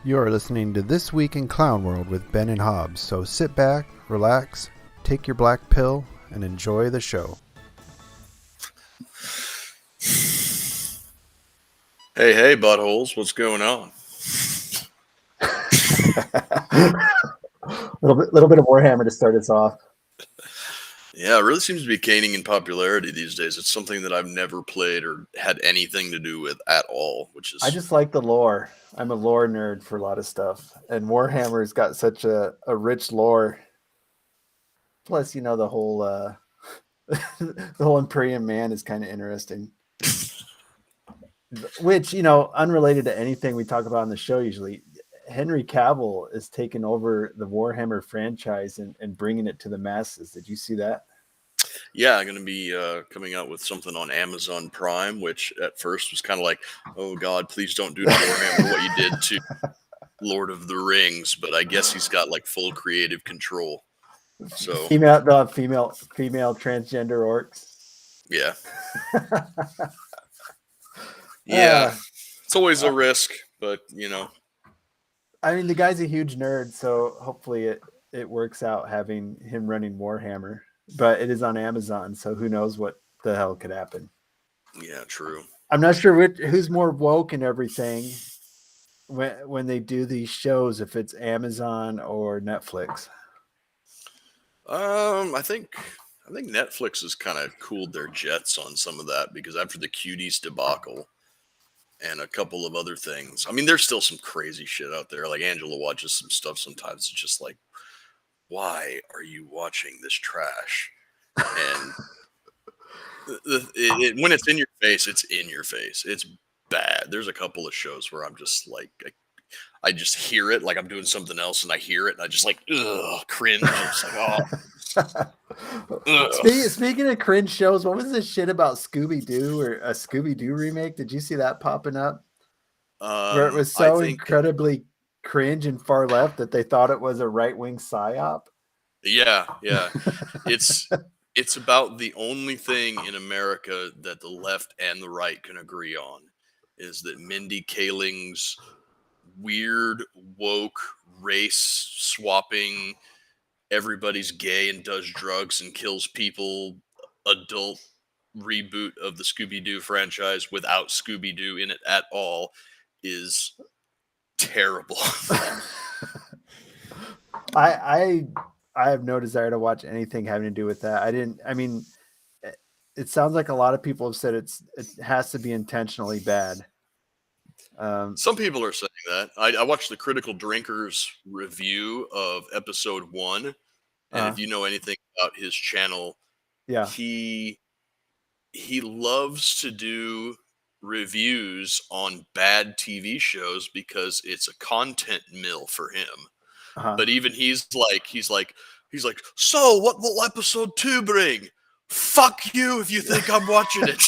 You are listening to This Week in Clown World with Ben and Hobbs, so sit back, relax, take your black pill, and enjoy the show. Hey, buttholes, what's going on? little bit of Warhammer to start us off. Yeah, it really seems to be gaining in popularity these days. It's something that I've never played or had anything to do with at all, which is... I just like the lore. I'm a lore nerd for a lot of stuff, and Warhammer's got such a rich lore. Plus, you know, the whole the whole Imperium man is kind of interesting. Which, you know, unrelated to anything we talk about on the show usually, Henry Cavill is taking over the Warhammer franchise and bringing it to the masses. Did you see that? Yeah, I'm going to be coming out with something on Amazon Prime, which at first was kind of like, oh God, please don't do to Warhammer what you did to Lord of the Rings. But I guess he's got like full creative control. So female transgender orcs. Yeah. Yeah. It's always a risk, but you know. I mean, the guy's a huge nerd, so hopefully it works out having him running Warhammer. But it is on Amazon, so who knows what the hell could happen. Yeah, true. I'm not sure who's more woke and everything when they do these shows, if it's Amazon or Netflix. I think Netflix has kind of cooled their jets on some of that, because after the Cuties debacle and a couple of other things, I mean, there's still some crazy shit out there. Like Angela watches some stuff sometimes. It's just like, why are you watching this trash? And when it's in your face, it's in your face. It's bad. There's a couple of shows where I'm just like, I just hear it, like I'm doing something else, and I hear it, and I just like, ugh, cringe. I'm just like, oh. Speaking of cringe shows, what was this shit about Scooby-Doo or a Scooby-Doo remake? Did you see that popping up? Where it was so incredibly cringe and far left that they thought it was a right-wing psyop. Yeah. It's about the only thing in America that the left and the right can agree on is that Mindy Kaling's weird, woke, race swapping, everybody's gay and does drugs and kills people, adult reboot of the Scooby-Doo franchise without Scooby-Doo in it at all is terrible. I have no desire to watch anything having to do with that. I mean, it sounds like a lot of people have said it has to be intentionally bad. Some people are saying that. I watched the Critical Drinkers review of episode 1, and if you know anything about his channel, yeah, he loves to do reviews on bad TV shows because it's a content mill for him. But even he's like, so what will episode 2 bring? Fuck you if you think I'm watching it.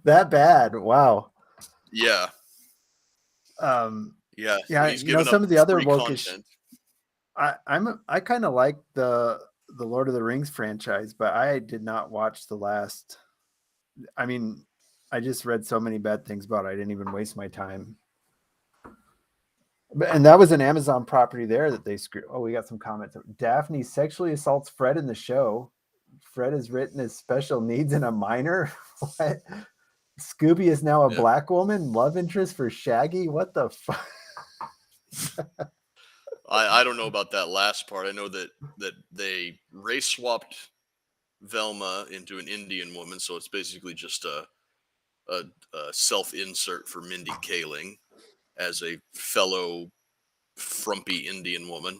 That bad? Wow. Yeah. Yeah. He's you know, some of the other wokish content. I kind of like the Lord of the Rings franchise, but I did not watch the last. I mean, I just read so many bad things about it. I didn't even waste my time. And that was an Amazon property there that they screwed. Oh, we got some comments. Daphne sexually assaults Fred in the show. Fred is written as special needs and a minor. What? Scooby is now a black woman love interest for Shaggy. What the fuck? I don't know about that last part. I know that they race swapped Velma into an Indian woman, so it's basically just a self insert for Mindy Kaling as a fellow frumpy Indian woman.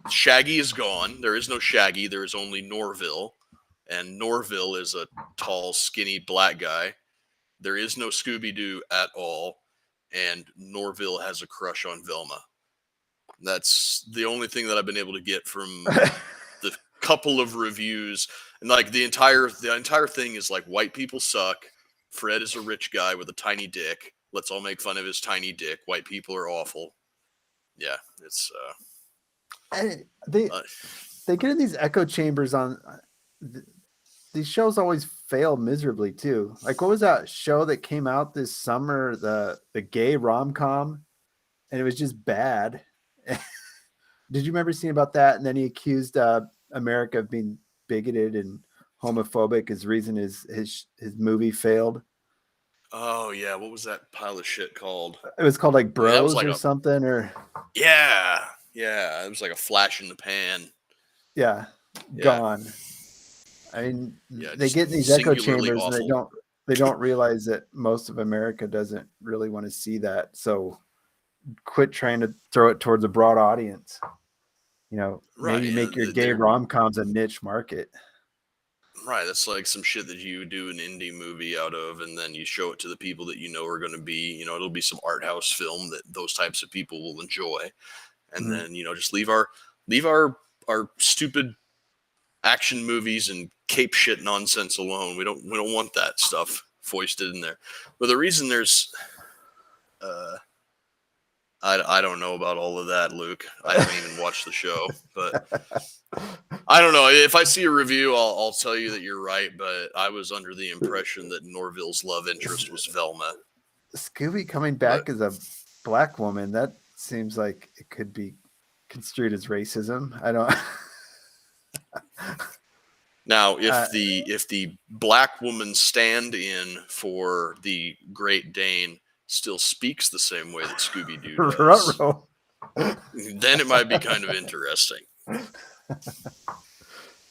Shaggy is gone. There is no Shaggy. There is only Norville. And Norville is a tall, skinny black guy. There is no Scooby-Doo at all. And Norville has a crush on Velma. That's the only thing that I've been able to get from the couple of reviews. And like the entire thing is like, white people suck. Fred is a rich guy with a tiny dick. Let's all make fun of his tiny dick. White people are awful. Yeah, it's they get in these echo chambers on these shows always fail miserably too. Like, what was that show that came out this summer? The gay rom-com, and it was just bad. Did you remember seeing about that? And then he accused America of being bigoted and homophobic as reason his movie failed. Oh yeah, what was that pile of shit called? It was called like Yeah, that was Bros or something, or yeah, it was like a flash in the pan. yeah, Yeah. gone. I mean, Yeah, they just get in these echo singularly chambers and awful. they don't realize that most of America doesn't really want to see that. So quit trying to throw it towards a broad audience. You know, Right, maybe make and your gay they're rom-coms a niche market. right. That's like some shit that you do an indie movie out of, and then you show it to the people that you know are going to be, it'll be some art house film that those types of people will enjoy, and Mhm. then just leave our stupid action movies and cape shit nonsense alone. We don't want that stuff foisted in there. But the reason there's I don't know about all of that, Luke. I haven't even watched the show, but I don't know. If I see a review, I'll tell you that you're right. But I was under the impression that Norville's love interest was Velma. Scooby coming back as a black woman, that seems like it could be construed as racism. I don't. Now, if the black woman stand-in for the Great Dane still speaks the same way that Scooby-Doo does, Ruh-roh. then it might be kind of interesting.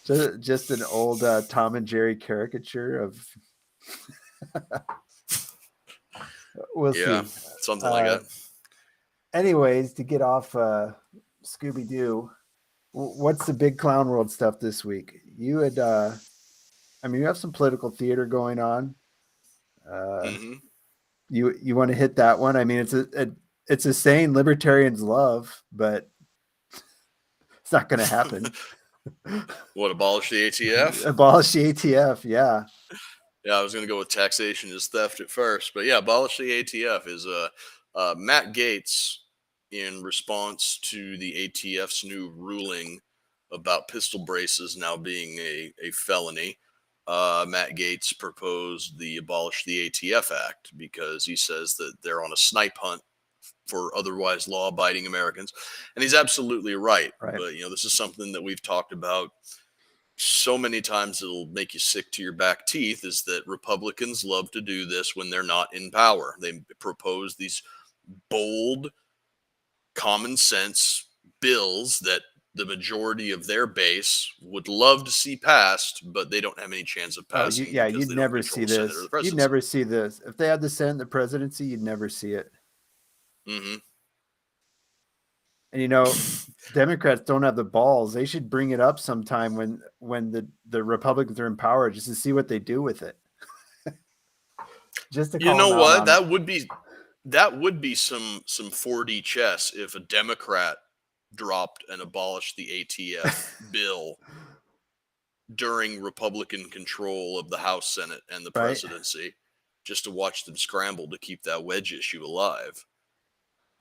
Just an old Tom and Jerry caricature of. We'll see. Something like that. Anyways, to get off Scooby-Doo, what's the big Clown World stuff this week? You had, you have some political theater going on. You want to hit that one? I mean, it's a saying libertarians love, but it's not going to happen. What, abolish the ATF? Abolish the ATF, yeah. Yeah, I was going to go with taxation is theft at first, but yeah, abolish the ATF is Matt Gaetz, in response to the ATF's new ruling about pistol braces now being a felony. Matt Gaetz proposed the Abolish the ATF Act because he says that they're on a snipe hunt for otherwise law-abiding Americans, and he's absolutely right. But this is something that we've talked about so many times it'll make you sick to your back teeth, is that Republicans love to do this when they're not in power. They propose these bold, common sense bills that the majority of their base would love to see passed, but they don't have any chance of passing. You'd never see this. You'd never see this. If they had the Senate and the presidency, you'd never see it. Mm-hmm. And Democrats don't have the balls. They should bring it up sometime when the Republicans are in power, just to see what they do with it. Just to what? That would be some 4D chess if a Democrat dropped and abolished the ATF bill during Republican control of the House, Senate, and the presidency, just to watch them scramble to keep that wedge issue alive.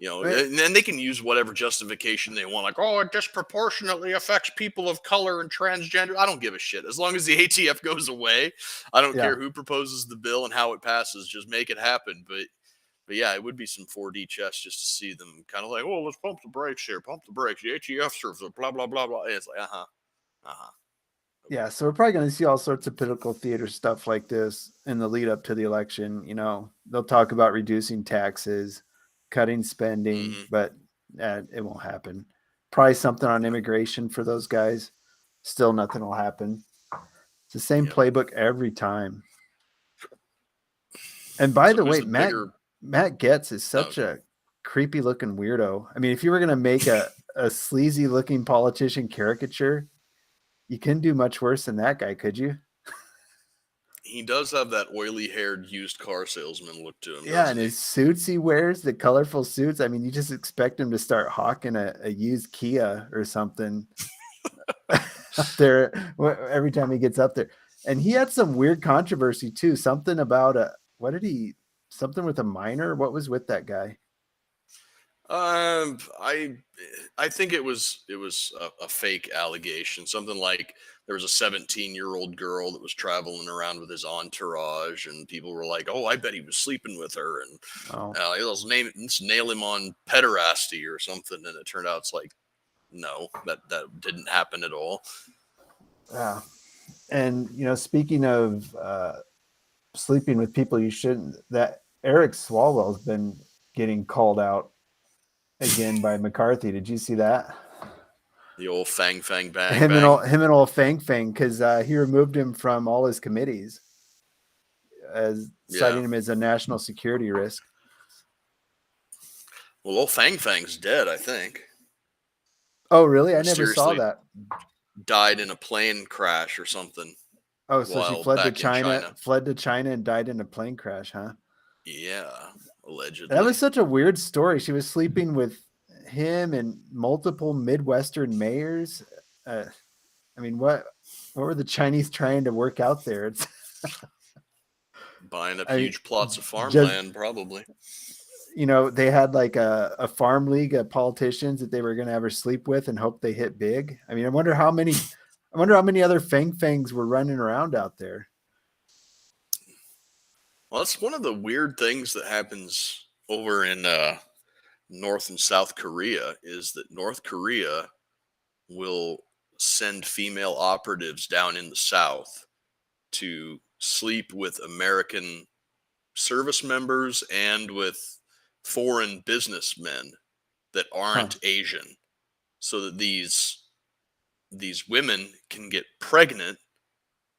And then they can use whatever justification they want, like, oh, it disproportionately affects people of color and transgender. I don't give a shit. As long as the ATF goes away, I don't care who proposes the bill and how it passes. Just make it happen. But yeah, it would be some 4D chess just to see them kind of like, oh, let's pump the brakes here. Pump the brakes. The ATF serves blah, blah, blah, blah. And it's like, Yeah, so we're probably going to see all sorts of political theater stuff like this in the lead up to the election. They'll talk about reducing taxes, cutting spending, but it won't happen. Probably something on immigration for those guys. Still nothing will happen. It's the same playbook every time. And by the way, Matt Gaetz is such a creepy looking weirdo. I mean, if you were going to make a sleazy looking politician caricature, you couldn't do much worse than that guy, could you? He does have that oily-haired used car salesman look to him. Yeah, and his suits he wears, the colorful suits. I mean, you just expect him to start hawking a used Kia or something up there every time he gets up there. And he had some weird controversy too. Something about something with a minor. What was with that guy? I think it was a fake allegation. Something like there was a 17-year-old girl that was traveling around with his entourage, and people were like, "Oh, I bet he was sleeping with her," and Oh, let's nail him on pederasty or something. And it turned out it's like, no, that didn't happen at all. yeah. And speaking of sleeping with people you shouldn't, that Eric Swalwell's been getting called out again by McCarthy. Did you see that? The old fang bang bang. Him and old Fang Fang, because he removed him from all his committees as citing him as a national security risk. Well, old Fang's dead, I think. Oh, really? I never saw that. Died in a plane crash or something. Oh, so she fled to China and died in a plane crash, huh? Yeah, allegedly. That was such a weird story. She was sleeping with him and multiple Midwestern mayors. I mean, what were the Chinese trying to work out there? It's buying up huge plots of farmland, probably. They had like a farm league of politicians that they were going to have her sleep with and hope they hit big. I mean, I wonder how many other Fangs were running around out there. Well, that's one of the weird things that happens over in North and South Korea is that North Korea will send female operatives down in the South to sleep with American service members and with foreign businessmen that aren't Asian, so that these women can get pregnant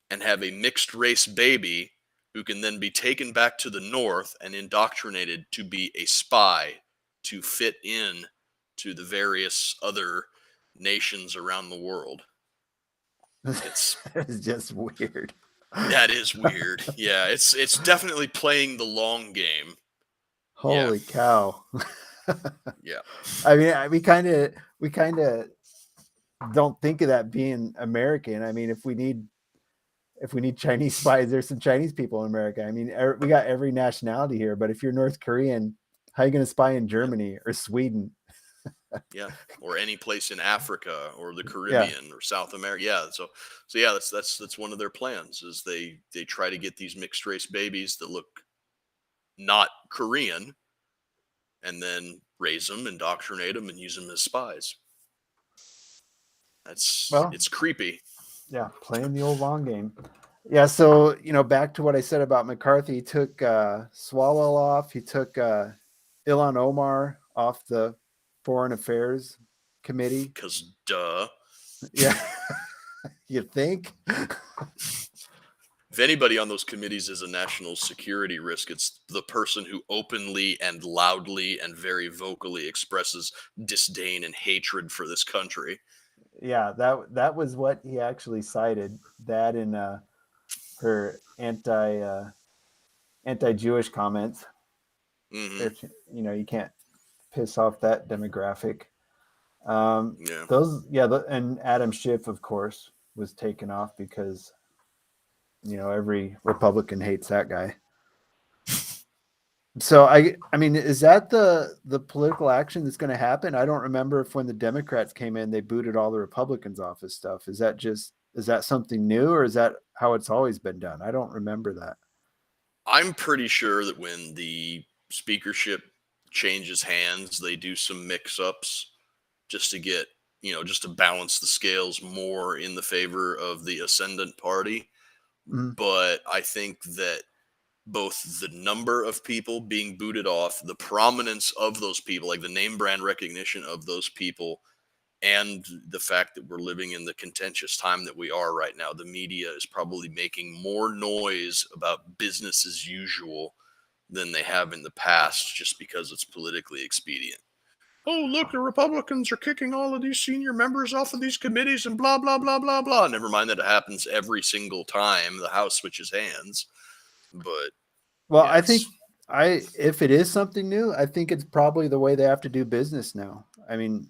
and have a mixed race baby who can then be taken back to the North and indoctrinated to be a spy to fit in to the various other nations around the world. It's just weird. That is weird. Yeah, it's definitely playing the long game. Holy cow. Yeah. I mean, we kind of don't think of that being American. I mean, if we need Chinese spies, there's some Chinese people in America. I mean, we got every nationality here, but if you're North Korean, how are you going to spy in Germany or Sweden? Yeah, or any place in Africa or the Caribbean or South America. Yeah, so yeah, that's one of their plans is they try to get these mixed race babies that look not Korean, and then raise them, indoctrinate them, and use them as spies. It's creepy. Yeah, playing the old long game. Yeah, so back to what I said about McCarthy. He took Swalwell off. He took Ilhan Omar off the Foreign Affairs Committee. Because duh. Yeah. You think? If anybody on those committees is a national security risk, it's the person who openly and loudly and very vocally expresses disdain and hatred for this country. Yeah, that was what he actually cited. That in her anti-Jewish comments. Mm-hmm. You can't piss off that demographic. Yeah. And Adam Schiff, of course, was taken off because every Republican hates that guy. So I mean, is that the political action that's going to happen? I don't remember if when the Democrats came in, they booted all the Republicans off his stuff. Is that something new, or is that how it's always been done? I don't remember that. I'm pretty sure that when the speakership changes hands, they do some mix-ups just to get, just to balance the scales more in the favor of the ascendant party. Mm-hmm. But I think that both the number of people being booted off, the prominence of those people, like the name brand recognition of those people, and the fact that we're living in the contentious time that we are right now, the media is probably making more noise about business as usual than they have in the past, just because it's politically expedient. Oh, look, the Republicans are kicking all of these senior members off of these committees and blah, blah, blah, blah, blah. Never mind that it happens every single time the House switches hands. But I think if it is something new, I think it's probably the way they have to do business now. I mean,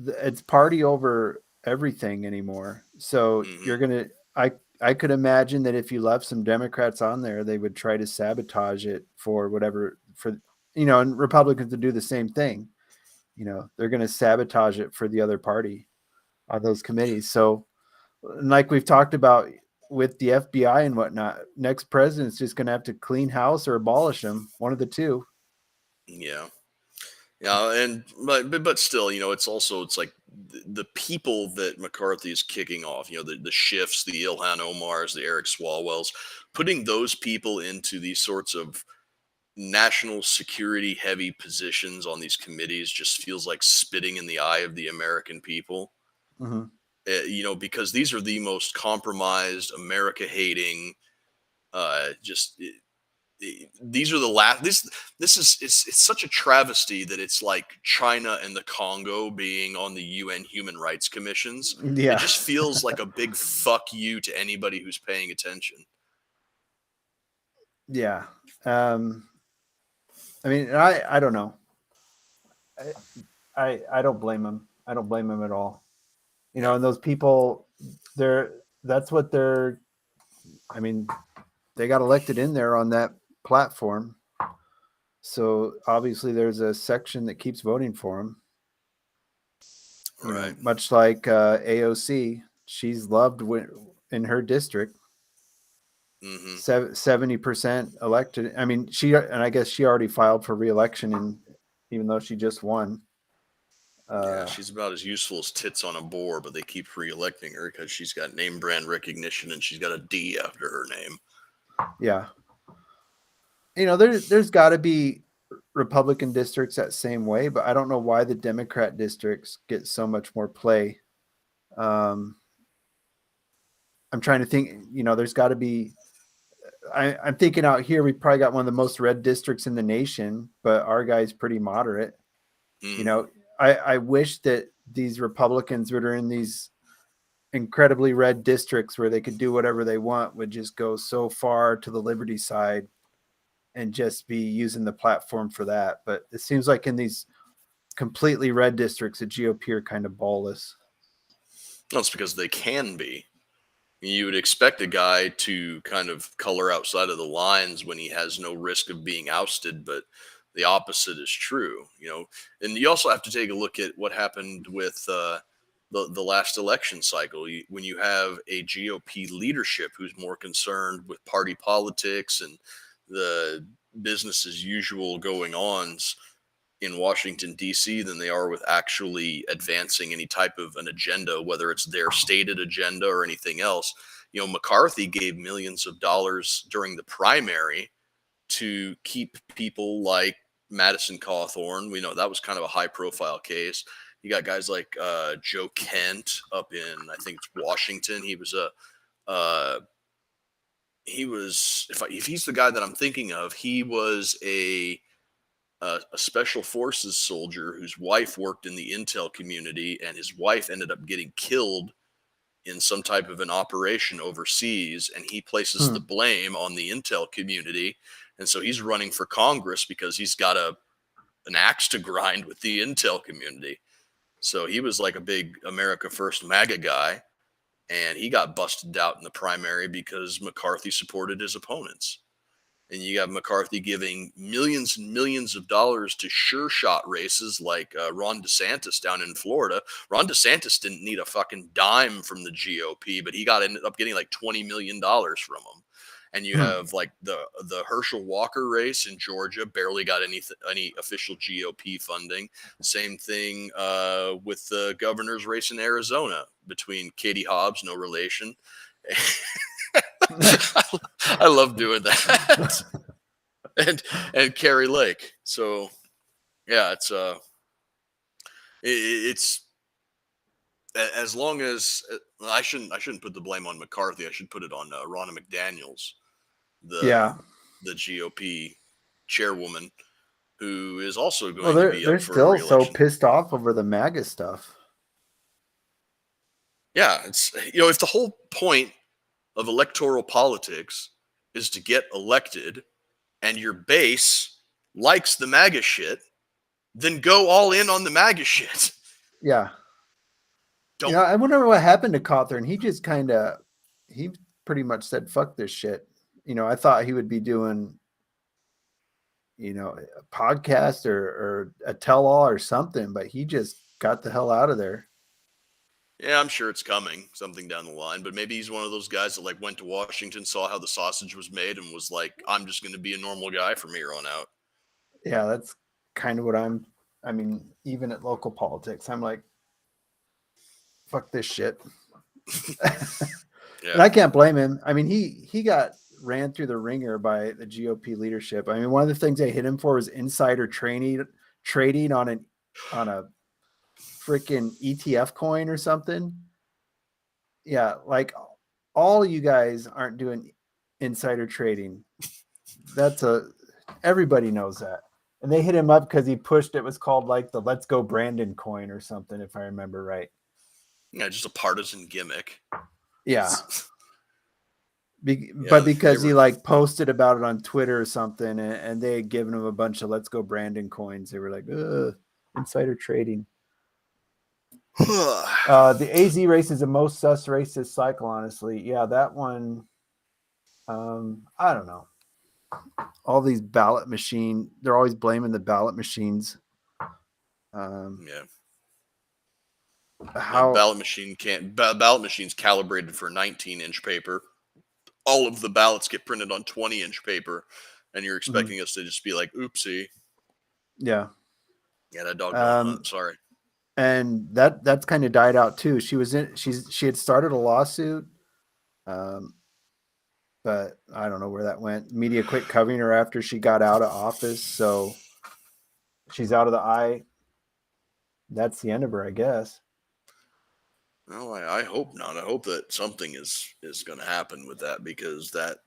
it's party over everything anymore. So I could imagine that if you left some Democrats on there, they would try to sabotage it for and Republicans would do the same thing. They're going to sabotage it for the other party on those committees. So, like we've talked about with the FBI and whatnot, next president's just going to have to clean house or abolish them, one of the two. Yeah. Yeah, and but still, it's like the people that McCarthy is kicking off, the Schiffs, the Ilhan Omars, the Eric Swalwells, putting those people into these sorts of national security heavy positions on these committees just feels like spitting in the eye of the American people. Because these are the most compromised, America hating, these are the last. This is it's such a travesty that it's like China and the Congo being on the UN Human Rights Commissions. Yeah. It just feels like a big fuck you to anybody who's paying attention. Yeah. I mean, I don't know. I don't blame him. I don't blame him at all. And those people, that's what they're. I mean, they got elected in there on that platform, so obviously there's a section that keeps voting for him. Right. Much like AOC, she's loved in her district. 70% elected. I mean, I guess she already filed for re-election, and even though she just won. Yeah, she's about as useful as tits on a board, but they keep re-electing her because she's got name brand recognition and she's got a D after her name. Yeah. There's got to be Republican districts that same way, but I don't know why the Democrat districts get so much more play. I'm trying to think, there's got to be, I'm thinking out here, we probably got one of the most red districts in the nation, but our guy's pretty moderate. I wish that these Republicans that are in these incredibly red districts where they could do whatever they want would just go so far to the liberty side and just be using the platform for that. But it seems like in these completely red districts, the GOP are kind of ballless. Well, it's because they can be. You would expect a guy to kind of color outside of the lines when he has no risk of being ousted, but the opposite is true, and you also have to take a look at what happened with the last election cycle. When you have a GOP leadership who's more concerned with party politics and the business as usual going ons in Washington, D.C. than they are with actually advancing any type of an agenda, whether it's their stated agenda or anything else. McCarthy gave millions of dollars during the primary to keep people like Madison Cawthorn. We know that was kind of a high profile case. You got guys like Joe Kent up in, I think it's Washington. He was if he's the guy that I'm thinking of, he was a special forces soldier whose wife worked in the intel community, and his wife ended up getting killed in some type of an operation overseas, and he places the blame on the intel community. And so he's running for Congress because he's got an axe to grind with the intel community. So he was like a big America First MAGA guy, and he got busted out in the primary because McCarthy supported his opponents. And you got McCarthy giving millions and millions of dollars to sure shot races like Ron DeSantis down in Florida. Ron DeSantis didn't need a fucking dime from the GOP, but he ended up getting like $20 million from them. And you have like the Herschel Walker race in Georgia, barely got any official GOP funding. Same thing with the governor's race in Arizona between Katie Hobbs, no relation. I love doing that. and Carrie Lake. So yeah, it's as long as I shouldn't put the blame on McCarthy. I should put it on Ronna McDaniels, the GOP chairwoman, who is also going to be up for still re-election. So pissed off over the MAGA stuff. Yeah, it's if the whole point of electoral politics is to get elected, and your base likes the MAGA shit, then go all in on the MAGA shit. Yeah. I wonder what happened to Cawthorn. He pretty much said, fuck this shit. I thought he would be doing a podcast or a tell-all or something, but he just got the hell out of there. Yeah, I'm sure it's coming, something down the line, but maybe he's one of those guys that like went to Washington, saw how the sausage was made, and was like, "I'm just going to be a normal guy from here on out." Yeah, that's kind of what I mean, even at local politics, I'm like, fuck this shit. Yeah. And I can't blame him. I mean, he got ran through the ringer by the GOP leadership. I mean, one of the things they hit him for was insider trading on a freaking ETF coin or something. Yeah, like all you guys aren't doing insider trading. Everybody knows that. And they hit him up because he pushed, it was called like the Let's Go Brandon coin or something, if I remember right. Yeah, just a partisan gimmick. Yeah. But because he like posted about it on Twitter or something, and they had given him a bunch of Let's Go Brandon coins, they were like, insider trading. The AZ race is the most sus race this cycle, honestly. Yeah, that one, I don't know. All these ballot machine, they're always blaming the ballot machines. Yeah. Ballot machines calibrated for 19-inch paper. All of the ballots get printed on 20-inch paper, and you're expecting us to just be like, oopsie. Yeah. Yeah, that dog don't hunt. Sorry. And that's kind of died out too. She had started a lawsuit, but I don't know where that went. Media quit covering her after she got out of office, so she's out of the eye. That's the end of her, I guess. Well, I hope not. I hope that something is going to happen with that, because that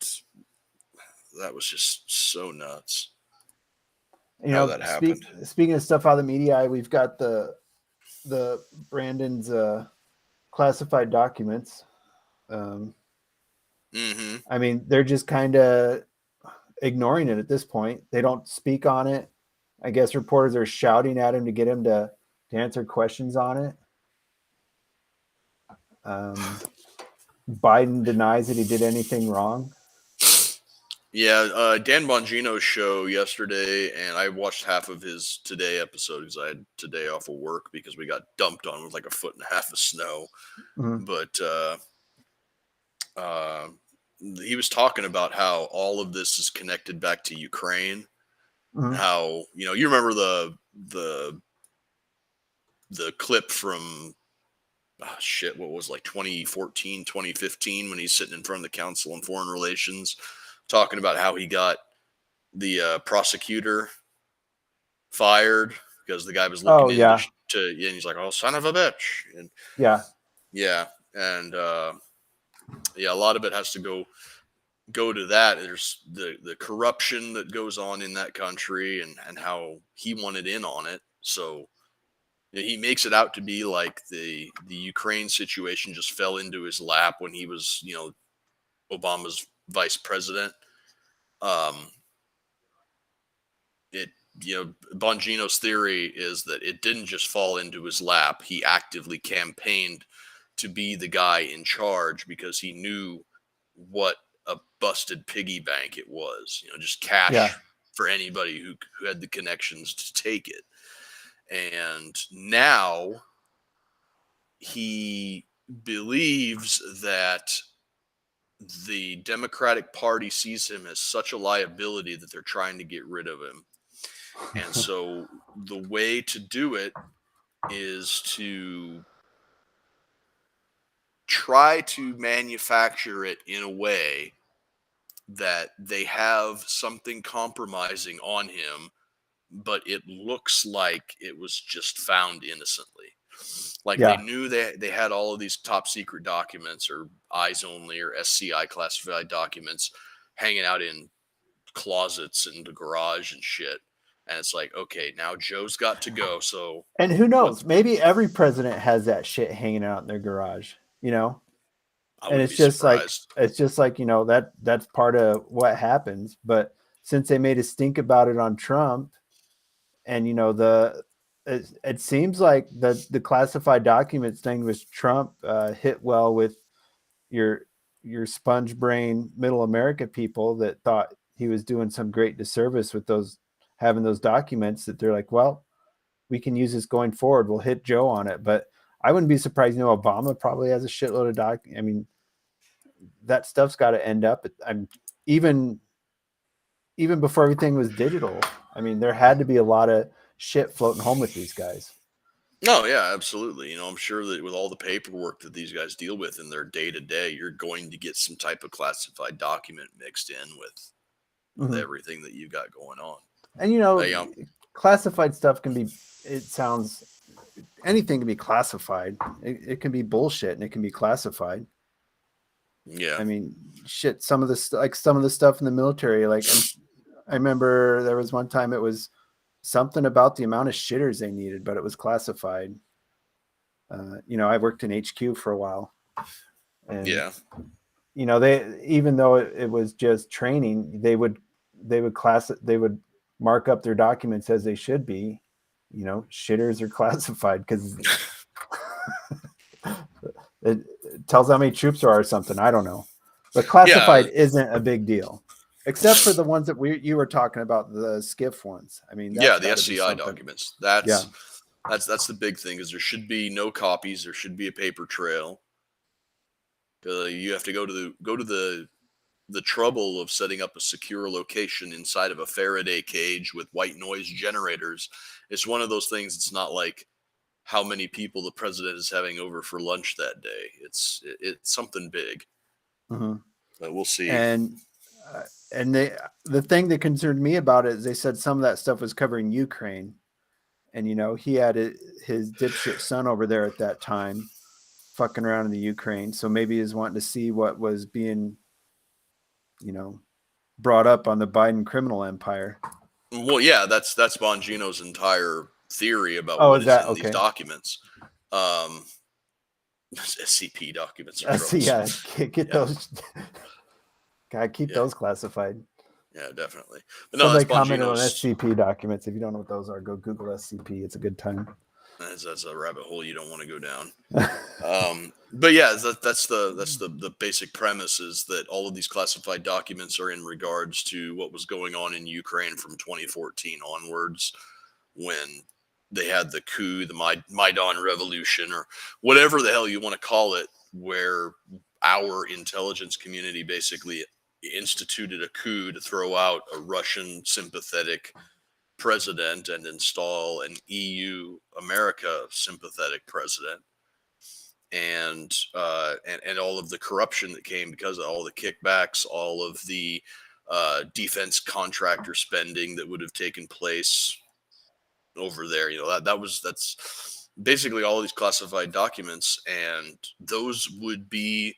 was just so nuts. How that happened. Speaking of stuff out of the media, we've got the Brandon's classified documents. I mean, they're just kind of ignoring it at this point. They don't speak on it. I guess reporters are shouting at him to get him to answer questions on it. Biden denies that he did anything wrong. Yeah, Dan Bongino's show yesterday, and I watched half of his Today episode because I had today off of work because we got dumped on with like 1.5 feet of snow. But he was talking about how all of this is connected back to Ukraine. How, you remember the clip from what was like 2014, 2015 when he's sitting in front of the Council on Foreign Relations talking about how he got the prosecutor fired because the guy was looking and he's like, "Oh, son of a bitch." And and a lot of it has to go to that. There's the corruption that goes on in that country and how he wanted in on it. So he makes it out to be like the Ukraine situation just fell into his lap when he was, Obama's vice president. Bongino's theory is that it didn't just fall into his lap. He actively campaigned to be the guy in charge because he knew what a busted piggy bank it was. Just cash for anybody who had the connections to take it. And now he believes that the Democratic Party sees him as such a liability that they're trying to get rid of him. And so the way to do it is to try to manufacture it in a way that they have something compromising on him, but it looks like it was just found innocently. Like they knew they had all of these top secret documents or eyes only or SCI classified documents hanging out in closets in the garage and shit. And it's like, okay, now Joe's got to go. So, and who knows? Maybe every president has that shit hanging out in their garage, and it's just like that's part of what happens. But since they made a stink about it on Trump, and it seems like the classified documents thing with Trump hit well with your sponge brain middle America people that thought he was doing some great disservice with those having those documents that they're like, well, we can use this going forward. We'll hit Joe on it. But I wouldn't be surprised. Obama probably has a shitload of I mean, that stuff's got to end up. I'm even before everything was digital. I mean, there had to be a lot of shit floating home with these guys. No, yeah, absolutely. I'm sure that with all the paperwork that these guys deal with in their day to day, you're going to get some type of classified document mixed in with everything that you got going on. And classified stuff can be. It sounds anything can be classified. It can be bullshit, and it can be classified. Yeah, I mean, shit. Some of the stuff in the military, like I remember there was one time it was something about the amount of shitters they needed, but it was classified. I worked in HQ for a while, and they, even though it was just training, they would mark up their documents as they should be. Shitters are classified because it tells how many troops there are or something. I don't know, but classified isn't a big deal. Except for the ones that you were talking about, the SCIF ones. I mean, the SCI documents. That's the big thing, is there should be no copies. There should be a paper trail. You have to go to the trouble of setting up a secure location inside of a Faraday cage with white noise generators. It's one of those things. It's not like how many people the president is having over for lunch that day. It's something big. But we'll see. And the thing that concerned me about it is they said some of that stuff was covering Ukraine, and he had his dipshit son over there at that time fucking around in the Ukraine, so maybe he's wanting to see what was being brought up on the Biden criminal empire. Well, yeah, that's Bongino's entire theory about what is in these documents. SCP documents are gross. Get those. Gotta keep those classified. Yeah, definitely. But no, somebody commented on SCP documents. If you don't know what those are, go Google SCP. It's a good time. That's a rabbit hole you don't want to go down. But yeah, that's the basic premise, is that all of these classified documents are in regards to what was going on in Ukraine from 2014 onwards, when they had the coup, the Maidan Revolution, or whatever the hell you want to call it, where our intelligence community basically instituted a coup to throw out a Russian sympathetic president and install an EU America sympathetic president, and all of the corruption that came because of all the kickbacks, all of the defense contractor spending that would have taken place over there. That's basically all these classified documents, and those would be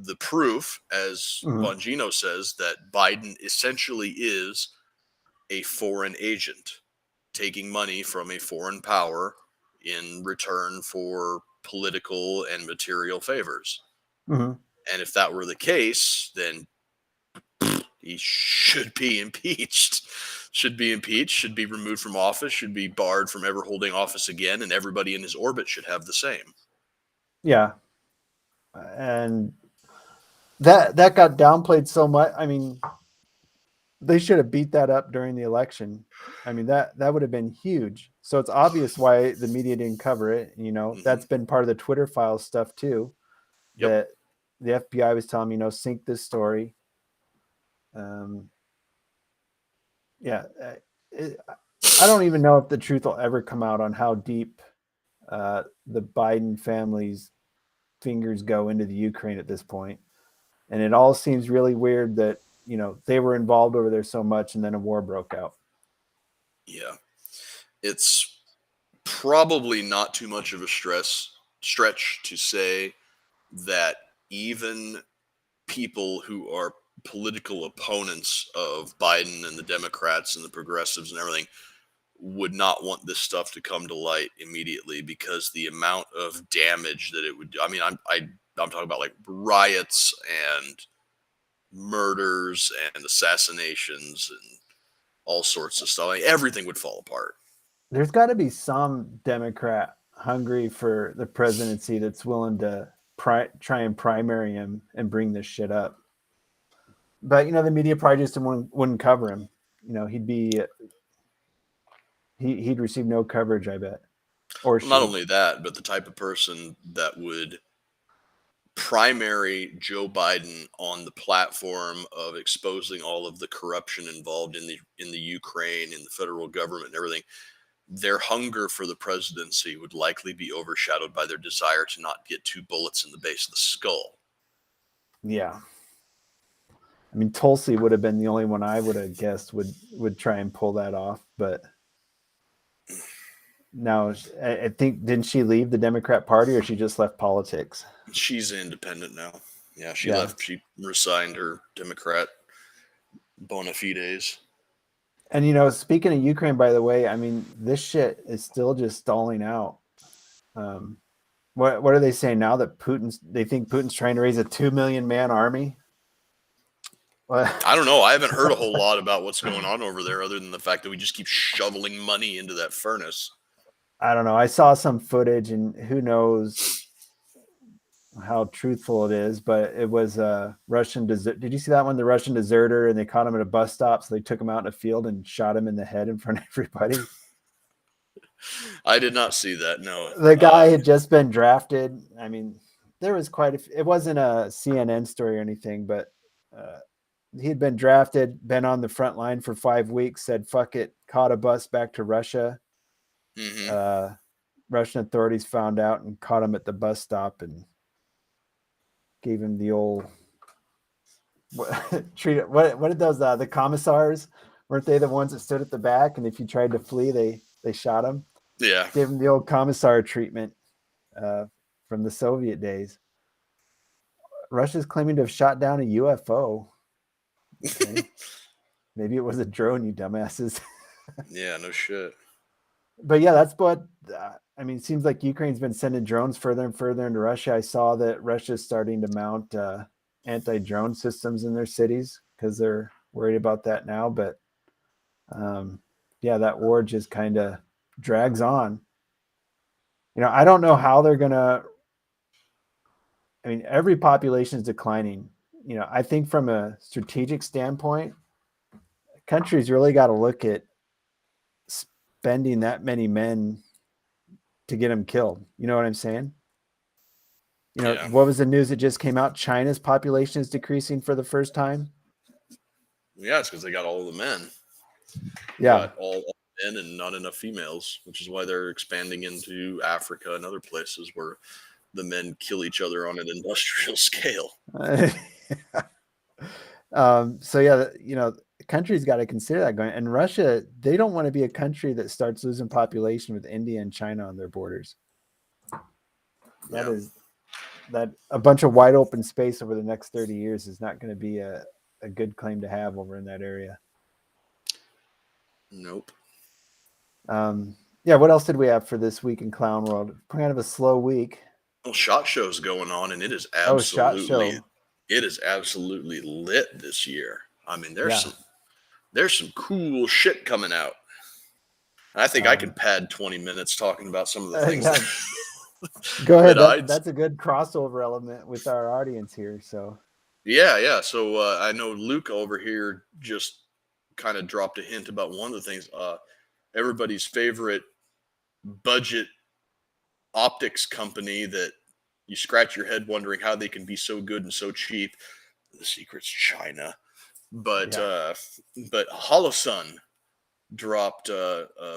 the proof, as Bongino says, that Biden essentially is a foreign agent taking money from a foreign power in return for political and material favors. And if that were the case, then he should be impeached. Should be removed from office, should be barred from ever holding office again, and everybody in his orbit should have the same. Yeah. And that got downplayed so much. I mean, they should have beat that up during the election. I mean, that would have been huge. So it's obvious why the media didn't cover it. That's been part of the Twitter files stuff too. That the FBI was telling me, sink this story. I don't even know if the truth will ever come out on how deep the Biden family's fingers go into the Ukraine at this point. And it all seems really weird that, they were involved over there so much and then a war broke out. Yeah. It's probably not too much of a stretch to say that even people who are political opponents of Biden and the Democrats and the progressives and everything would not want this stuff to come to light immediately, because the amount of damage that it would do. I mean, I'm talking about like riots and murders and assassinations and all sorts of stuff. Like, everything would fall apart. There's got to be some Democrat hungry for the presidency that's willing to try and primary him and bring this shit up. But the media probably just wouldn't cover him. He'd be He'd receive no coverage, I bet. Or Not only that, but the type of person that would primary Joe Biden on the platform of exposing all of the corruption involved in the Ukraine, in the federal government and everything, their hunger for the presidency would likely be overshadowed by their desire to not get 2 bullets in the base of the skull. Yeah. I mean, Tulsi would have been the only one I would have guessed would try and pull that off, but now I think, didn't she leave the Democrat Party, or she just left politics? She's independent now. Yeah, she Yeah. left. She resigned her Democrat bona fides. And, you know, speaking of Ukraine, by the way, I mean, this shit is still just stalling out. What are they saying now, that they think Putin's trying to raise a 2 million man army? What? I don't know. I haven't heard a whole lot about what's going on over there, other than the fact that we just keep shoveling money into that furnace. I don't know. I saw some footage, and who knows how truthful it is, but it was a Russian desert. Did you see that one? The Russian deserter, and they caught him at a bus stop, so they took him out in a field and shot him in the head in front of everybody. I did not see that. No. The guy had just been drafted. I mean, there was it wasn't a CNN story or anything, but he'd been drafted, been on the front line for 5 weeks, said, fuck it, caught a bus back to Russia. Mm-hmm. Russian authorities found out and caught him at the bus stop and gave him the old what did those the commissars, weren't they the ones that stood at the back, and if you tried to flee they shot him? Yeah, gave him the old commissar treatment from the Soviet days. Russia's claiming to have shot down a UFO. Okay. Maybe it was a drone, you dumbasses. Yeah, no shit. But yeah, that's what I mean. It seems like Ukraine's been sending drones further and further into Russia. I saw that Russia's starting to mount anti-drone systems in their cities because they're worried about that now. But yeah, that war just kind of drags on. You know, I don't know how they're gonna. I mean, every population is declining. You know, I think from a strategic standpoint, countries really got to look at spending that many men to get them killed. You know what I'm saying? You know, Yeah. What was the news that just came out? China's population is decreasing for the first time. Yeah, it's because they got all the men. Yeah. Got all men and not enough females, which is why they're expanding into Africa and other places where the men kill each other on an industrial scale. So yeah, you know, countries got to consider that going. And Russia, they don't want to be a country that starts losing population with India and China on their borders. That a bunch of wide open space over the next 30 years is not going to be a good claim to have over in that area. Nope. Yeah, what else did we have for this week in Clown World? Kind of a slow week. Well, SHOT Show's going on, and it is SHOT Show. It is absolutely lit this year. I mean, there's some cool shit coming out. And I think I can pad 20 minutes talking about some of the things. Go ahead. That's a good crossover element with our audience here. So yeah. So I know Luke over here just kind of dropped a hint about one of the things. Everybody's favorite budget optics company that you scratch your head wondering how they can be so good and so cheap. The secret's China. But Holosun dropped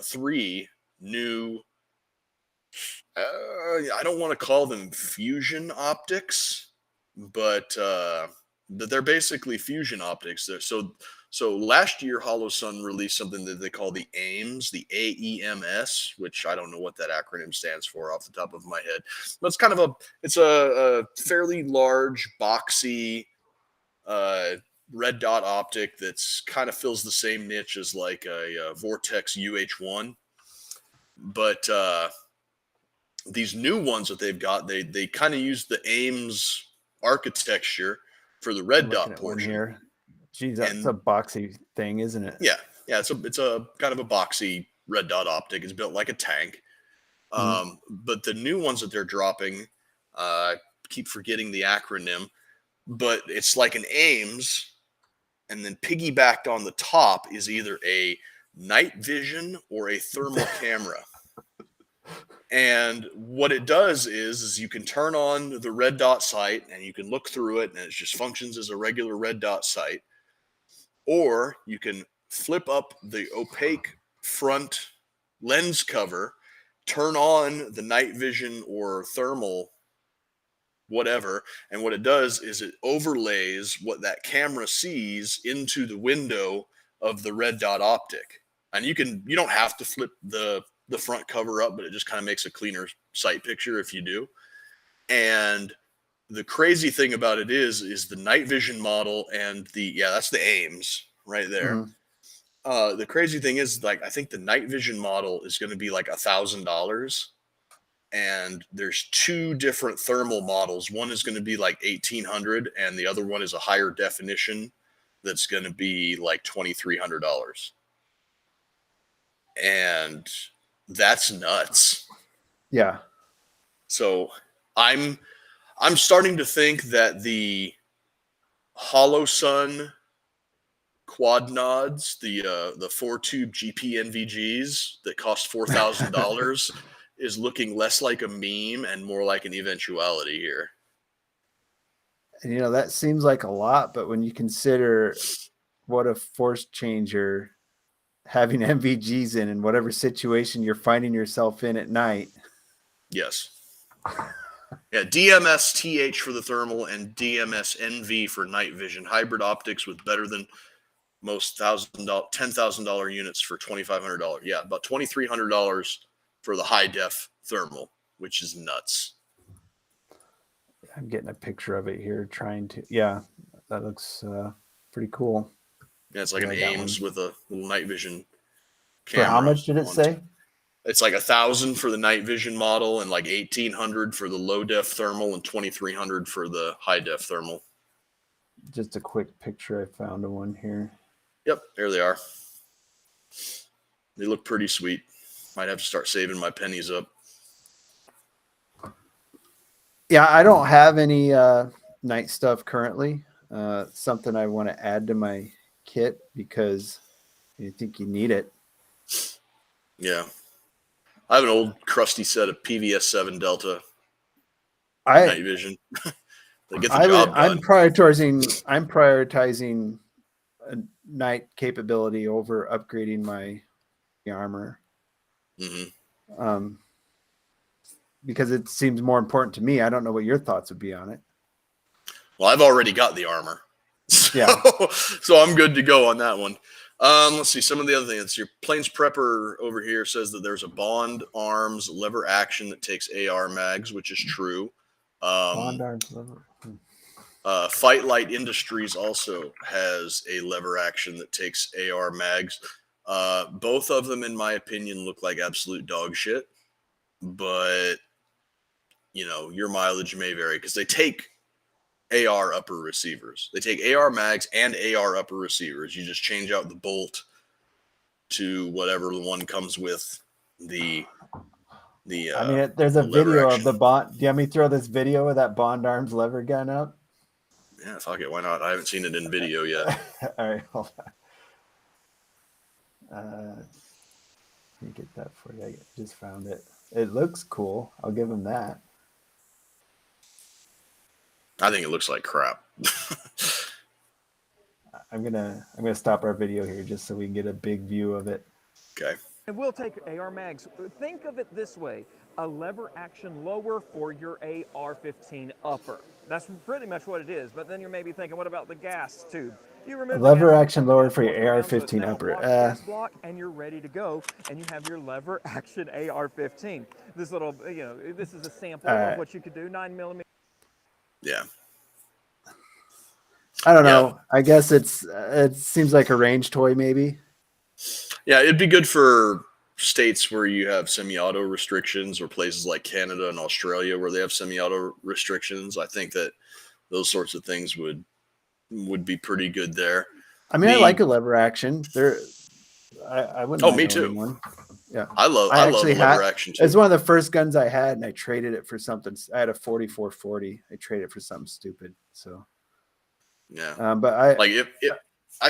3 new I don't want to call them fusion optics, but they're basically fusion optics. So last year, Holosun released something that they call the AIMS, the AEMS, which I don't know what that acronym stands for off the top of my head. But it's kind of a fairly large, boxy red dot optic that's kind of fills the same niche as like a Vortex UH1. But these new ones that they've got, they kind of use the AIMS architecture for the red dot portion here. Geez, that's a boxy thing, isn't it? Yeah. It's a kind of a boxy red dot optic. It's built like a tank. But the new ones that they're dropping, keep forgetting the acronym, but it's like an AIMS, and then piggybacked on the top is either a night vision or a thermal camera. And what it does is you can turn on the red dot sight and you can look through it and it just functions as a regular red dot sight. Or you can flip up the opaque front lens cover, turn on the night vision or thermal whatever, and what it does is it overlays what that camera sees into the window of the red dot optic. And you don't have to flip the front cover up, but it just kind of makes a cleaner sight picture if you do. And the crazy thing about it is the night vision model and that's the Ames right there. Mhm. The crazy thing is, like, I think the night vision model is going to be like $1,000, and there's two different thermal models. One is going to be like 1,800, and the other one is a higher definition that's going to be like $2,300. And that's nuts. Yeah. So I'm starting to think that the HoloSun quad nods, the 4-tube GP NVGs that cost $4,000 is looking less like a meme and more like an eventuality here. And that seems like a lot, but when you consider what a force changer having NVGs in whatever situation you're finding yourself in at night. Yes. Yeah, DMS TH for the thermal and DMS NV for night vision. Hybrid optics with better than most $10,000 units for $2,500. Yeah, about $2,300 for the high def thermal, which is nuts. I'm getting a picture of it here. That looks pretty cool. Yeah, it's like an Ames with a little night vision camera. For how much did it say? It's like $1,000 for the night vision model and like $1,800 for the low def thermal and $2,300 for the high def thermal. Just a quick picture. I found one here. Yep, there they are. They look pretty sweet. Might have to start saving my pennies up. Yeah, I don't have any night stuff currently. Something I want to add to my kit because I think you need it. Yeah. I have an old crusty set of PVS 7 Delta night vision. They get the job done. I'm prioritizing a night capability over upgrading my armor. Mm-hmm. Because it seems more important to me. I don't know what your thoughts would be on it. Well, I've already got the armor. So I'm good to go on that one. Let's see some of the other things. Your Plains Prepper over here says that there's a Bond Arms lever action that takes AR mags, which is true. Bond Arms lever. Fight Light Industries also has a lever action that takes AR mags. Both of them, in my opinion, look like absolute dog shit. But, your mileage may vary because they take AR upper receivers. They take AR mags and AR upper receivers. You just change out the bolt to whatever the one comes with the there's a video of the Bond. Do you want me to throw this video of that Bond Arms lever gun up? Yeah, fuck it. Why not? I haven't seen it in video yet. All right, hold on. Let me get that for you. I just found it. It looks cool. I'll give him that. I think it looks like crap. I'm gonna stop our video here just so we can get a big view of it. Okay. And we'll take AR mags. Think of it this way: a lever action lower for your AR-15 upper. That's pretty much what it is. But then you're maybe thinking, what about the gas tube? You remember lever action lower for your AR-15 upper. Block, and you're ready to go, and you have your lever action AR-15. This little, this is a sample of what you could do. 9mm. Yeah. I don't know. I guess it seems like a range toy, maybe. Yeah, it'd be good for states where you have semi-auto restrictions, or places like Canada and Australia where they have semi-auto restrictions. I think that those sorts of things would be pretty good there. I mean, I like a lever action. I wouldn't. Oh, me too. One. Yeah, I love lever action too. It's one of the first guns I had, and I traded it for something. I had a 44-40. I traded it for something stupid. So yeah, but I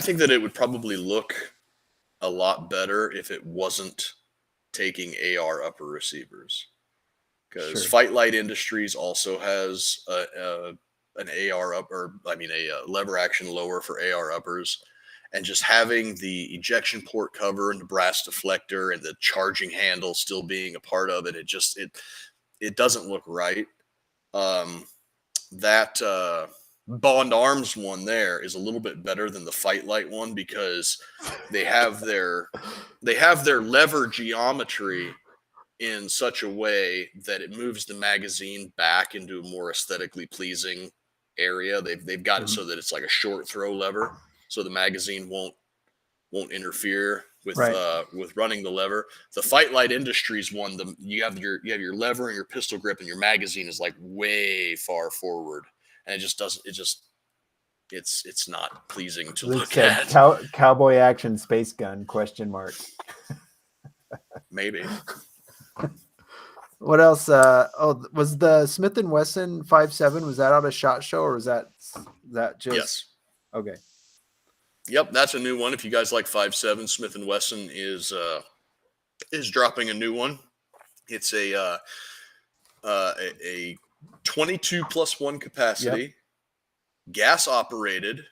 think that it would probably look a lot better if it wasn't taking AR upper receivers. Because Sure. Fight Light Industries also has an AR upper, a lever action lower for AR uppers. And just having the ejection port cover and the brass deflector and the charging handle still being a part of it, it doesn't look right. That Bond Arms one there is a little bit better than the Fight Light one because they have their lever geometry in such a way that it moves the magazine back into a more aesthetically pleasing area. They've got it so that it's like a short throw lever, so the magazine won't interfere with Right. with running the lever. The Fight Light Industries one, you have your lever and your pistol grip, and your magazine is like way far forward, and it just doesn't. It's not pleasing to Luke look said at. cowboy action space gun question mark. Maybe. What else? Was the Smith & Wesson 5.7, was that out of SHOT Show, or was that just? Yes. Okay. Yep, that's a new one. If you guys like 5.7, Smith & Wesson is dropping a new one. It's a 22+1 capacity, gas operated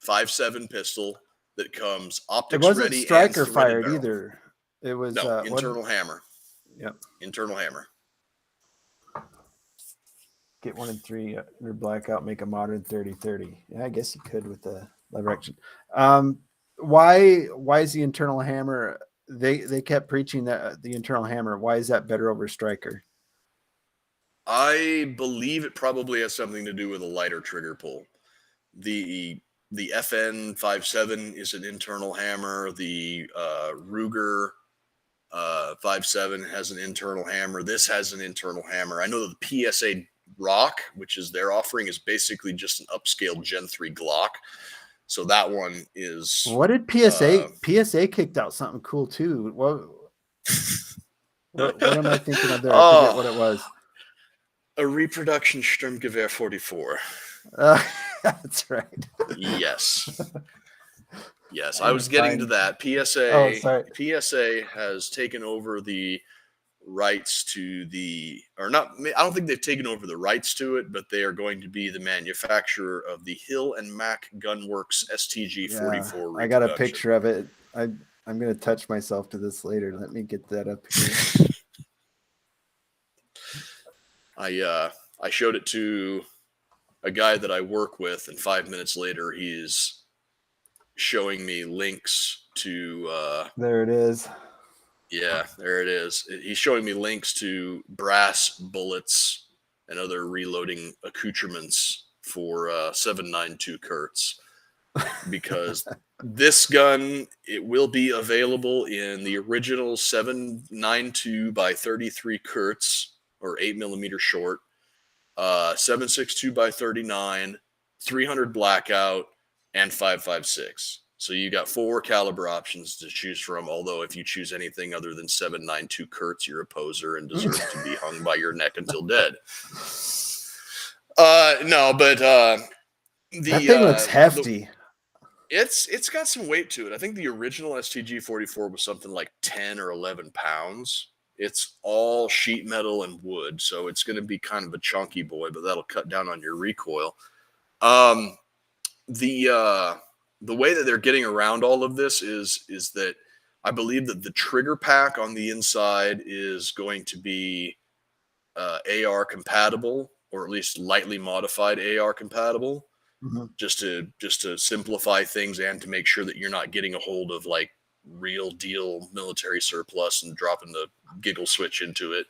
5.7 pistol that comes optics It wasn't ready. striker and fired barrel. either. It was internal hammer. Yep. Internal hammer. Get 1 and 3 under blackout, make a modern 30-30. Yeah, I guess you could with the lever action. Why is the internal hammer? They kept preaching that the internal hammer. Why is that better over striker? I believe it probably has something to do with a lighter trigger pull. The FN 5.7 is an internal hammer. The Ruger 5.7 has an internal hammer. This has an internal hammer. I know that the PSA Rock, which is their offering, is basically just an upscaled Gen 3 Glock. So that one is. What did PSA? PSA kicked out something cool too. What am I thinking of there? I forget what it was. A reproduction Sturmgewehr 44. That's right. Yes. Yes, I was getting to that. PSA has taken over the rights to I don't think they've taken over the rights to it, but they are going to be the manufacturer of the Hill and Mac Gunworks STG 44. I got a picture of it. I'm going to touch myself to this later. Let me get that up here. I showed it to a guy that I work with, and 5 minutes later, he's showing me links to. There it is. Yeah, there it is. He's showing me links to brass bullets and other reloading accoutrements for 7.92 Kurtz, because this gun, it will be available in the original 7.92 by 33 Kurtz or 8mm short, 7.62 by 39, 300 blackout, and 5.56. So you got 4 caliber options to choose from. Although if you choose anything other than 7.92 Kurtz, you're a poser and deserve to be hung by your neck until dead. No, but that thing looks hefty. It's got some weight to it. I think the original STG 44 was something like 10 or 11 pounds. It's all sheet metal and wood, so it's going to be kind of a chunky boy, but that'll cut down on your recoil. The way that they're getting around all of this is that I believe that the trigger pack on the inside is going to be AR compatible, or at least lightly modified AR compatible, just to simplify things and to make sure that you're not getting a hold of like real deal military surplus and dropping the giggle switch into it.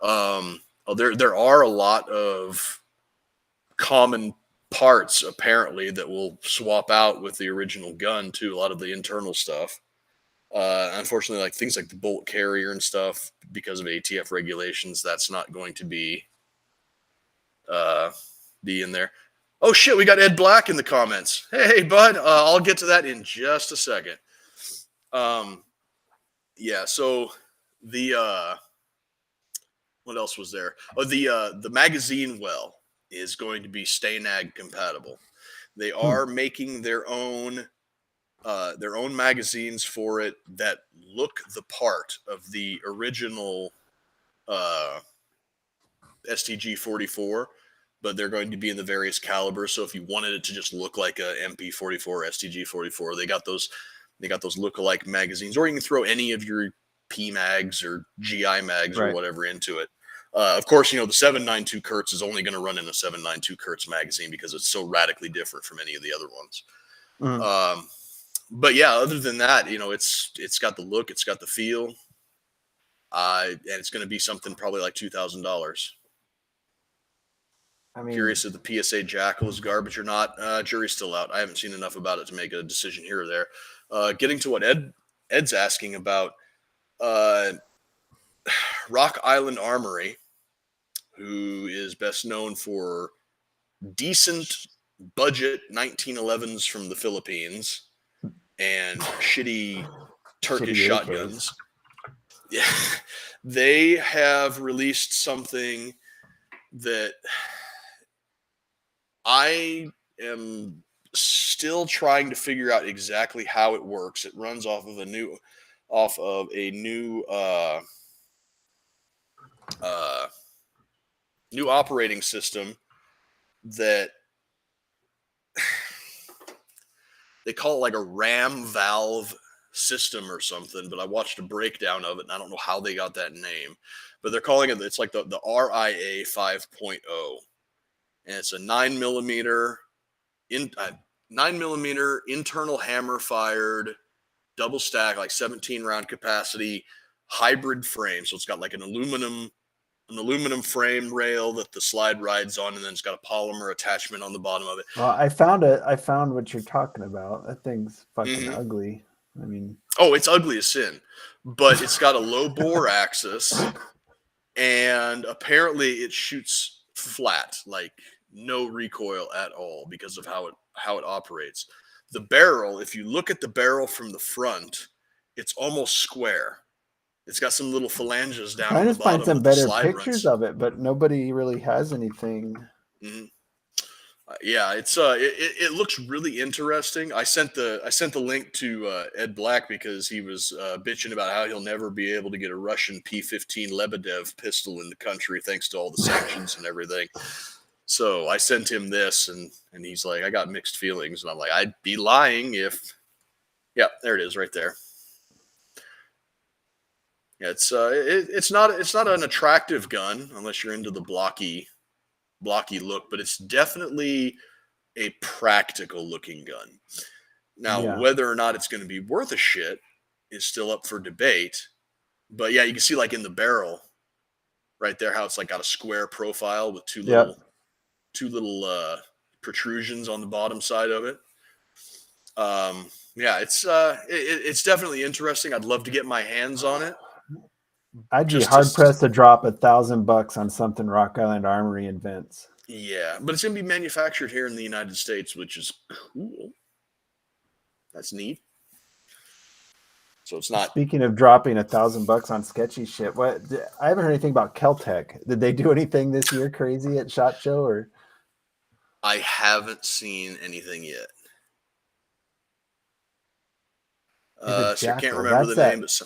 There are a lot of common parts apparently that will swap out with the original gun too. A lot of the internal stuff. Unfortunately, like things like the bolt carrier and stuff, because of ATF regulations, that's not going to be in there. Oh shit, we got Ed Black in the comments. Hey bud, I'll get to that in just a second. Yeah, so the what else was there? Oh, the magazine well is going to be Stanag compatible. They are making their own magazines for it that look the part of the original STG-44, but they're going to be in the various calibers. So if you wanted it to just look like a MP-44 or STG-44, they got those look-alike magazines, or you can throw any of your P-mags or GI mags or whatever into it. Of course, the 792 Kurtz is only going to run in a 792 Kurtz magazine because it's so radically different from any of the other ones. But yeah, other than that, it's got the look, it's got the feel, and it's going to be something probably like $2,000. I mean, curious if the PSA Jackal is garbage or not. Jury's still out. I haven't seen enough about it to make a decision here or there. Getting to what Ed's asking about, Rock Island Armory, who is best known for decent budget 1911s from the Philippines and shitty Turkish shotguns. Yeah, they have released something that I am still trying to figure out exactly how it works. It runs off of a new new operating system that they call it like a RAM valve system or something, but I watched a breakdown of it and I don't know how they got that name, but they're calling it, it's like the RIA 5.0, and it's a 9mm internal hammer fired double stack, like 17 round capacity hybrid frame. So it's got like an aluminum frame rail that the slide rides on, and then it's got a polymer attachment on the bottom of it. Well, I found what you're talking about. That thing's fucking ugly. I mean, it's ugly as sin, but it's got a low bore axis, and apparently it shoots flat, like no recoil at all because of how it operates. The barrel, if you look at the barrel from the front, it's almost square. It's got some little phalanges down. I just find some better pictures of it, but nobody really has anything. Yeah, it looks really interesting. I sent the link to Ed Black because he was bitching about how he'll never be able to get a Russian P-15 Lebedev pistol in the country thanks to all the sanctions and everything. So I sent him this, and he's like, I got mixed feelings, and I'm like, I'd be lying if. Yeah, there it is, right there. Yeah, it's not an attractive gun unless you're into the blocky look, but it's definitely a practical looking gun. Now, whether or not it's going to be worth a shit is still up for debate. But yeah, you can see like in the barrel right there how it's like got a square profile with two little protrusions on the bottom side of it. Yeah, it's definitely interesting. I'd love to get my hands on it. I'd be hard pressed to drop $1,000 on something Rock Island Armory invents. Yeah, but it's going to be manufactured here in the United States, which is cool. That's neat. So it's not. Speaking of dropping $1,000 on sketchy shit, I haven't heard anything about Keltec. Did they do anything this year crazy at SHOT Show? Or I haven't seen anything yet. So I can't remember the name, but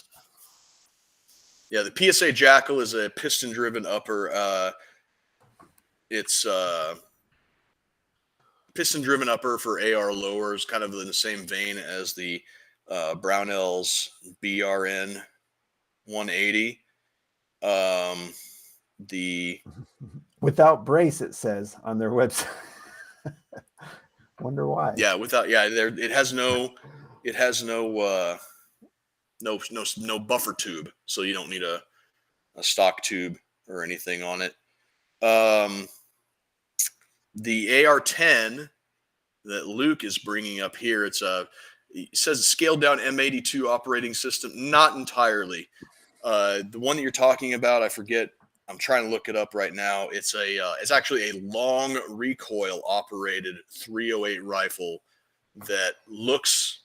yeah, the PSA Jackal is a piston-driven upper. It's piston-driven upper for AR lowers, kind of in the same vein as the Brownell's BRN 180. The without brace, it says on their website. Wonder why? Yeah, it has no no buffer tube, so you don't need a stock tube or anything on it. The AR-10 that Luke is bringing up here, it says a scaled down M82 operating system. Not entirely. The one that you're talking about, I forget. I'm trying to look it up right now. It's actually a long recoil operated 308 rifle that looks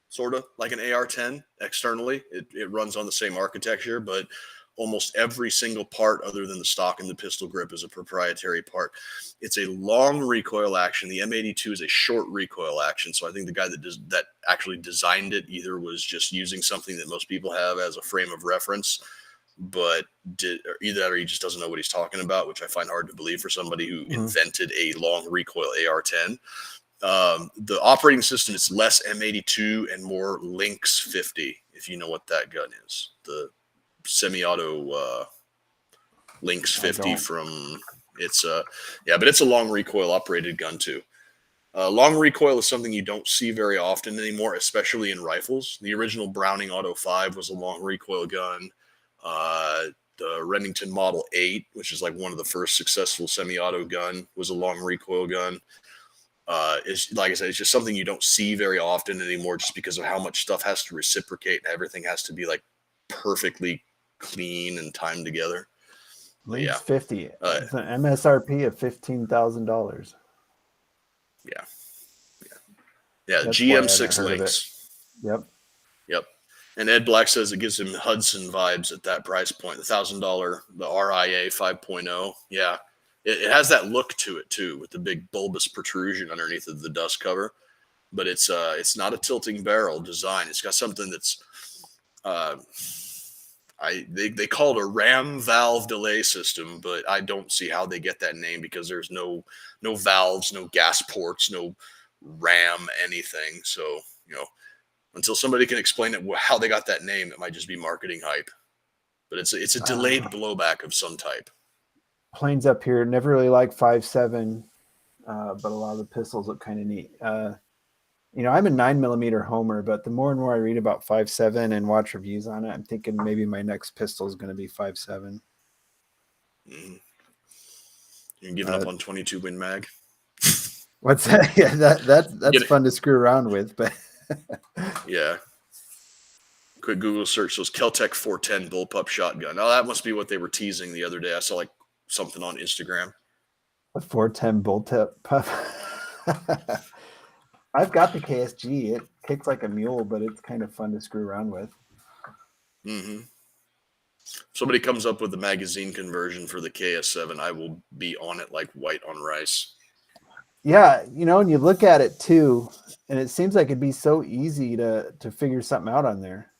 sort of like an AR-10 externally. It runs on the same architecture, but almost every single part other than the stock and the pistol grip is a proprietary part. It's a long recoil action. The M82 is a short recoil action. So I think the guy that actually designed it either was just using something that most people have as a frame of reference, but either that or he just doesn't know what he's talking about, which I find hard to believe for somebody who invented a long recoil AR-10. The operating system is less M82 and more Lynx 50, if you know what that gun is. The semi-auto Lynx 50 from but it's a long recoil operated gun too. Long recoil is something you don't see very often anymore, especially in rifles. The original Browning Auto 5 was a long recoil gun. The Remington Model 8, which is like one of the first successful semi-auto gun, was a long recoil gun. It's like I said, it's just something you don't see very often anymore, just because of how much stuff has to reciprocate and everything has to be like perfectly clean and timed together. Lynx 50. It's an MSRP of $15,000. Yeah. GM6 Lynx. Yep. And Ed Black says it gives him Hudson vibes at that price point. The $1,000, the RIA 5.0. Yeah. It has that look to it too, with the big bulbous protrusion underneath of the dust cover. But it's not a tilting barrel design. It's got something that's they call it a ram valve delay system, but I don't see how they get that name, because there's no valves, no gas ports, no ram anything. So, until somebody can explain it how they got that name, it might just be marketing hype. But it's a delayed blowback of some type. Planes up here never really liked 5.7, but a lot of the pistols look kind of neat. I'm a 9mm homer, but the more and more I read about 5.7 and watch reviews on it, I'm thinking maybe my next pistol is going to be 5.7. You're giving up on 22 Win Mag? What's that? Yeah, that's fun to screw around with, but yeah. Quick Google search those Kel-Tec 410 bullpup shotgun. Oh, that must be what they were teasing the other day. I saw like something on Instagram. A 410 bullpup. I've got the KSG. It kicks like a mule, but it's kind of fun to screw around with. Somebody comes up with the magazine conversion for the KS7, I will be on it like white on rice. Yeah, and you look at it too, and it seems like it'd be so easy to figure something out on there.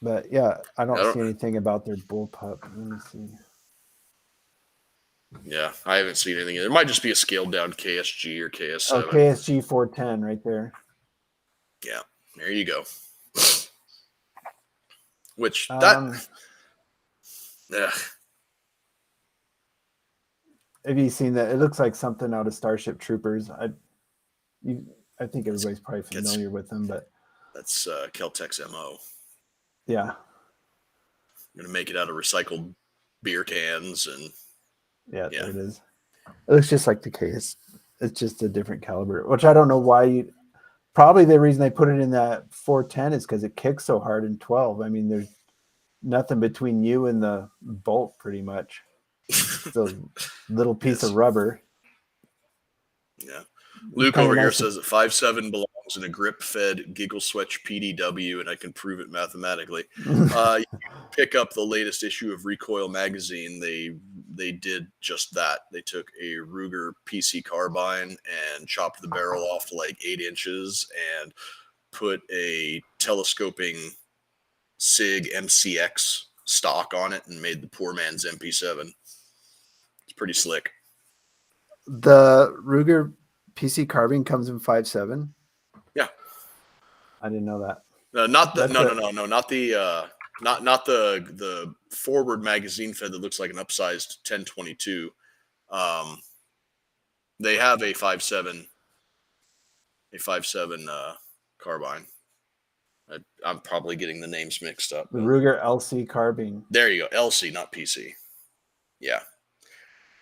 But yeah, I don't see anything about their bullpup. Let me see. Yeah, I haven't seen anything. There might just be a scaled down KSG or KS7. Oh, KSG 410 right there. Yeah, there you go. Which Have you seen that? It looks like something out of Starship Troopers. I think everybody's probably familiar with them, but that's Kel-Tec's MO. Yeah, I'm gonna make it out of recycled beer cans and. Yeah, there it is. It looks just like the case. It's just a different caliber, which I don't know why. Probably the reason they put it in that 410 is because it kicks so hard in 12. I mean, there's nothing between you and the bolt, pretty much. It's a little piece of rubber. Yeah. Luke over here says that 5.7 belongs in a grip-fed Giggle Switch PDW, and I can prove it mathematically. You pick up the latest issue of Recoil magazine. They did just that. They took a Ruger PC carbine and chopped the barrel off to like 8 inches and put a telescoping SIG MCX stock on it and made the poor man's MP7. It's pretty slick. The Ruger PC carbine comes in 5.7. Yeah, I didn't know that. Not the forward magazine fed that looks like an upsized 1022. They have a 5.7 carbine. I'm probably getting the names mixed up. The Ruger LC carbine. There you go, LC, not PC. Yeah,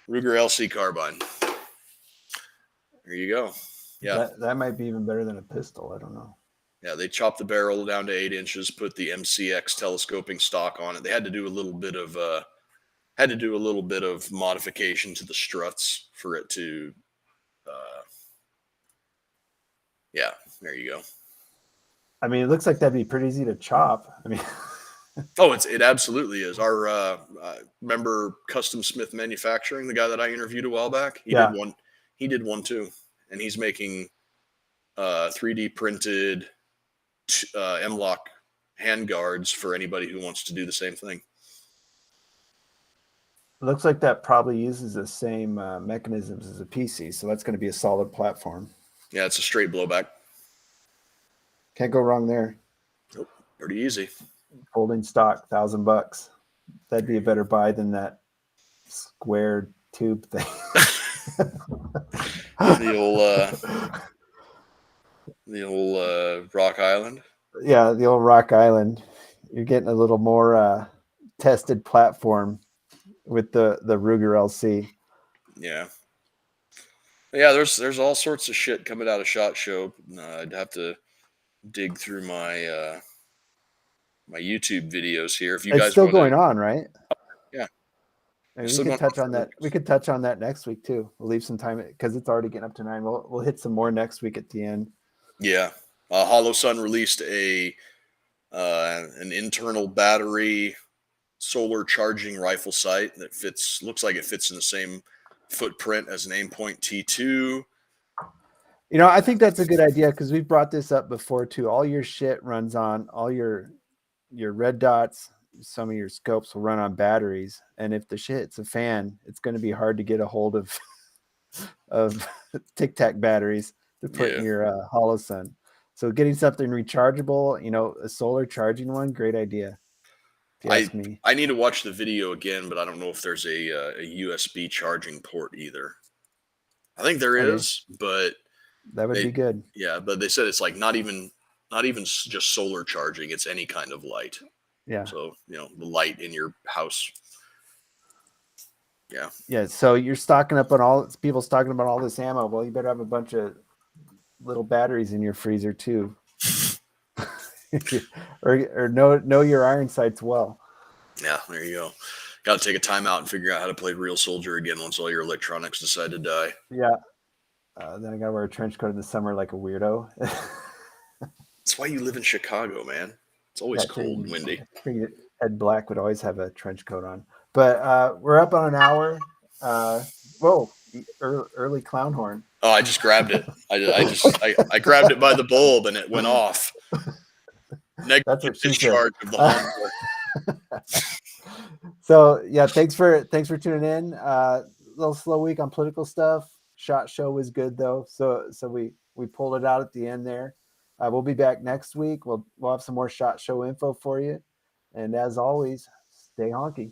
Ruger LC carbine. There you go. Yeah, that might be even better than a pistol. I don't know. Yeah, they chopped the barrel down to 8 inches, put the MCX telescoping stock on it. They had to do a little bit of modification to the struts for it to. Yeah, there you go. I mean, it looks like that'd be pretty easy to chop. I mean, Oh, it absolutely is. Our member Custom Smith Manufacturing, the guy that I interviewed a while back, Yeah. He did one too, and he's making 3D printed M-LOK hand guards for anybody who wants to do the same thing. it looks like that probably uses the same mechanisms as a PC, so that's going to be a solid platform. Yeah, it's a straight blowback. Can't go wrong there. Nope, pretty easy. Holding stock, $1,000. That'd be a better buy than that square tube thing. the old Rock Island. Yeah, the old Rock Island. You're getting a little more tested platform with the Ruger LC. Yeah. Yeah, there's all sorts of shit coming out of SHOT Show. I'd have to dig through my my YouTube videos here. If you It's guys still wanna, going on, right? Yeah. Maybe It's we still could going touch on on for- that. We could touch on that next week too. We'll leave some time because it's already getting up to 9. We'll hit some more next week at the end. Yeah. Hollow Sun released an internal battery solar charging rifle sight that looks like it fits in the same footprint as an Aimpoint T2. You know, I think that's a good idea because we've brought this up before too. All your shit runs on all your red dots. Some of your scopes will run on batteries, and if the shit hits a fan, it's going to be hard to get a hold of Tic Tac batteries to put in your Hollow Sun. So getting something rechargeable, you know, a solar charging one, great idea. If you ask me. I need to watch the video again, but I don't know if there's a USB charging port either. I think there is, but that would be good. Yeah, but they said it's like not even just solar charging; it's any kind of light. Yeah. So the light in your house. Yeah. Yeah. So you're stocking up on people stocking up on all this ammo. Well, you better have a bunch of little batteries in your freezer too, or know your iron sights well. Yeah, there you go. Got to take a time out and figure out how to play Real Soldier again once all your electronics decide to die. Yeah. Then I got to wear a trench coat in the summer like a weirdo. That's why you live in Chicago, man. It's always cold and windy. Ed Black would always have a trench coat on. But we're up on an hour. Whoa, early clown horn. Oh, I just grabbed it. I grabbed it by the bulb and it went off. Negative discharge of the horn. So yeah, thanks for tuning in. Little slow week on political stuff. SHOT Show was good though, so we pulled it out at the end there. We'll be back next week. We'll have some more SHOT Show info for you, and as always, stay honky.